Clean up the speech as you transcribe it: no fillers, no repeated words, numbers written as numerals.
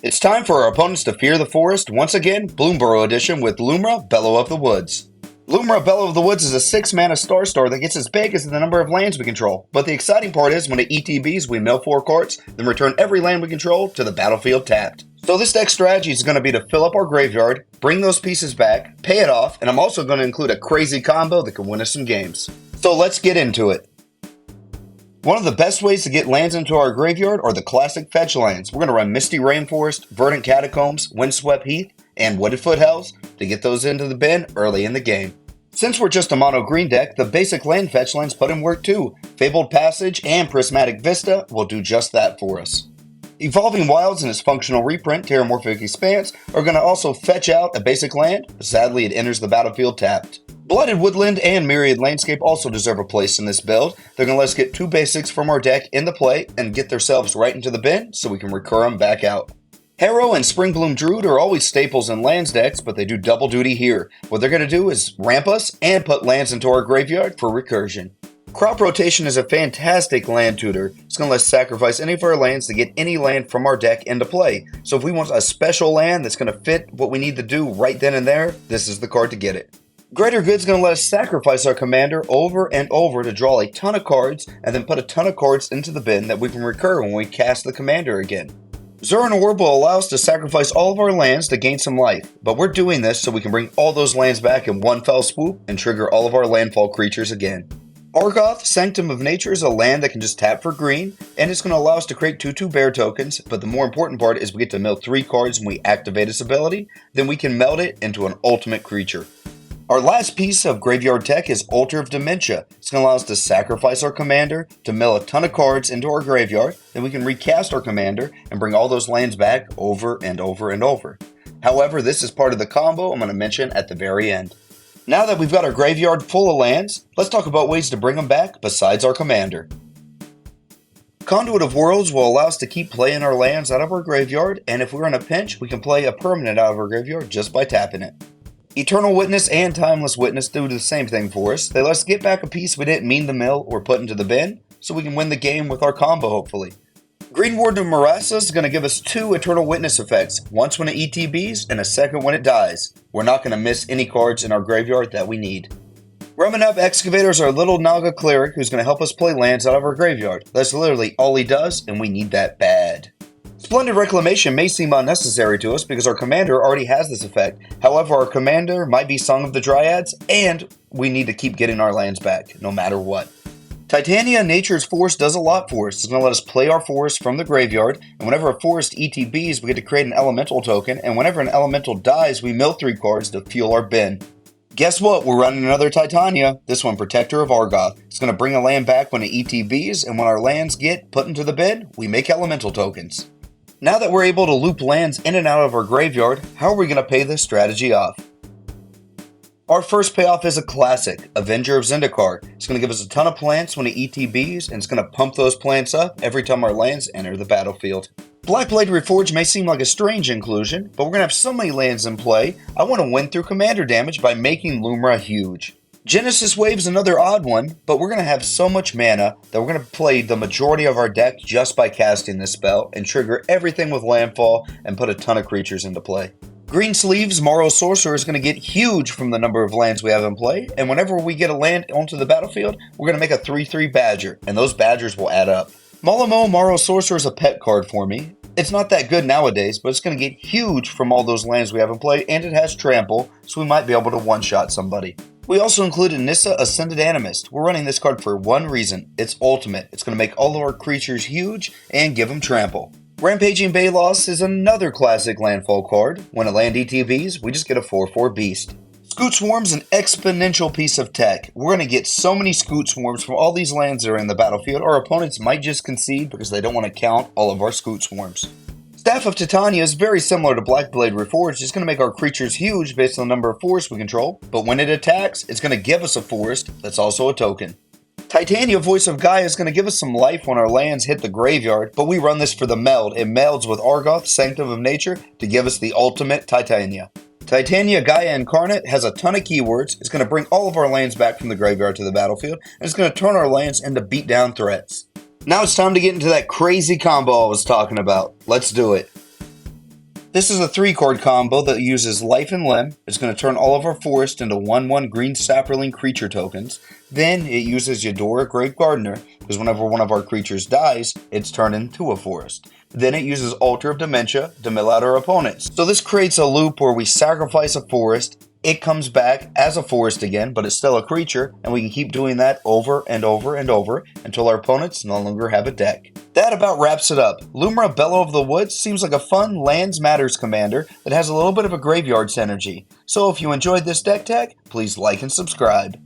It's time for our opponents to fear the forest once again, Bloomburrow edition with Lumra, Bellow of the Woods. Lumra, Bellow of the Woods is a 6-mana star that gets as big as the number of lands we control. But the exciting part is when it ETBs, we mill 4 cards, then return every land we control to the battlefield tapped. So this deck strategy is going to be to fill up our graveyard, bring those pieces back, pay it off, and I'm also going to include a crazy combo that can win us some games. So let's get into it. One of the best ways to get lands into our graveyard are the classic fetch lands. We're going to run Misty Rainforest, Verdant Catacombs, Windswept Heath, and Wooded Foothills to get those into the bin early in the game. Since we're just a mono green deck, the basic land fetch lands put in work too. Fabled Passage and Prismatic Vista will do just that for us. Evolving Wilds and its functional reprint, Terramorphic Expanse, are going to also fetch out a basic land. Sadly, it enters the battlefield tapped. Blighted Woodland and Myriad Landscape also deserve a place in this build. They're going to let us get 2 basics from our deck into play and get themselves right into the bin so we can recur them back out. Harrow and Springbloom Druid are always staples in lands decks, but they do double duty here. What they're going to do is ramp us and put lands into our graveyard for recursion. Crop Rotation is a fantastic land tutor. It's going to let us sacrifice any of our lands to get any land from our deck into play. So if we want a special land that's going to fit what we need to do right then and there, this is the card to get it. Greater Good's going to let us sacrifice our commander over and over to draw a ton of cards and then put a ton of cards into the bin that we can recur when we cast the commander again. Zuran Orb will allow us to sacrifice all of our lands to gain some life, but we're doing this so we can bring all those lands back in one fell swoop and trigger all of our landfall creatures again. Argoth, Sanctum of Nature is a land that can just tap for green, and it's going to allow us to create 2/2 bear tokens, but the more important part is we get to mill 3 cards when we activate its ability, then we can meld it into an ultimate creature. Our last piece of graveyard tech is Altar of Dementia. It's going to allow us to sacrifice our commander, to mill a ton of cards into our graveyard, then we can recast our commander and bring all those lands back over and over and over. However, this is part of the combo I'm going to mention at the very end. Now that we've got our graveyard full of lands, let's talk about ways to bring them back besides our commander. Conduit of Worlds will allow us to keep playing our lands out of our graveyard, and if we're in a pinch, we can play a permanent out of our graveyard just by tapping it. Eternal Witness and Timeless Witness do the same thing for us. They let us get back a piece we didn't mean to mill or put into the bin, so we can win the game with our combo hopefully. Green Warden of Marasa is going to give us 2 Eternal Witness effects, once when it ETBs and a second when it dies. We're not going to miss any cards in our graveyard that we need. Remenab Excavator is our little Naga Cleric who's going to help us play lands out of our graveyard. That's literally all he does, and we need that bad. Splendid Reclamation may seem unnecessary to us because our commander already has this effect. However, our commander might be Song of the Dryads, and we need to keep getting our lands back, no matter what. Titania, Nature's Forest, does a lot for us. It's going to let us play our forest from the graveyard, and whenever a forest ETBs, we get to create an elemental token, and whenever an elemental dies, we mill 3 cards to fuel our bin. Guess what? We're running another Titania, this one Protector of Argoth. It's going to bring a land back when it ETBs, and when our lands get put into the bin, we make elemental tokens. Now that we're able to loop lands in and out of our graveyard, how are we going to pay this strategy off? Our first payoff is a classic, Avenger of Zendikar. It's going to give us a ton of plants when it ETBs, and it's going to pump those plants up every time our lands enter the battlefield. Blackblade Reforged may seem like a strange inclusion, but we're going to have so many lands in play, I want to win through commander damage by making Lumra huge. Genesis Wave's another odd one, but we're going to have so much mana that we're going to play the majority of our deck just by casting this spell and trigger everything with landfall and put a ton of creatures into play. Green Sleeves Morrow Sorcerer is going to get huge from the number of lands we have in play, and whenever we get a land onto the battlefield, we're going to make a 3/3 Badger, and those Badgers will add up. Malamo Morrow Sorcerer is a pet card for me. It's not that good nowadays, but it's going to get huge from all those lands we have in play, and it has Trample, so we might be able to one-shot somebody. We also included Nissa Ascended Animist. We're running this card for one reason. It's ultimate. It's going to make all of our creatures huge and give them Trample. Rampaging Bayloss is another classic landfall card. When a land ETBs, we just get a 4/4 beast. Scoot Swarm's an exponential piece of tech. We're going to get so many Scoot Swarms from all these lands that are in the battlefield, our opponents might just concede because they don't want to count all of our Scoot Swarms. Staff of Titania is very similar to Blackblade Reforged. It's going to make our creatures huge based on the number of forests we control, but when it attacks, it's going to give us a forest that's also a token. Titania Voice of Gaia is going to give us some life when our lands hit the graveyard, but we run this for the meld. It melds with Argoth, Sanctum of Nature, to give us the ultimate Titania. Titania Gaia Incarnate has a ton of keywords. It's going to bring all of our lands back from the graveyard to the battlefield, and it's going to turn our lands into beatdown threats. Now it's time to get into that crazy combo I was talking about. Let's do it. This is a 3-card combo that uses Life and Limb. It's going to turn all of our forest into 1/1 green sapperling creature tokens. Then it uses Eudora Grave Gardener, because whenever one of our creatures dies, it's turned into a forest. Then it uses Altar of Dementia to mill out our opponents. So this creates a loop where we sacrifice a forest, it comes back as a forest again, but it's still a creature, and we can keep doing that over and over and over until our opponents no longer have a deck. That about wraps it up. Lumra Bellow of the Woods seems like a fun Lands Matters commander that has a little bit of a graveyard synergy. So if you enjoyed this deck tech, please like and subscribe.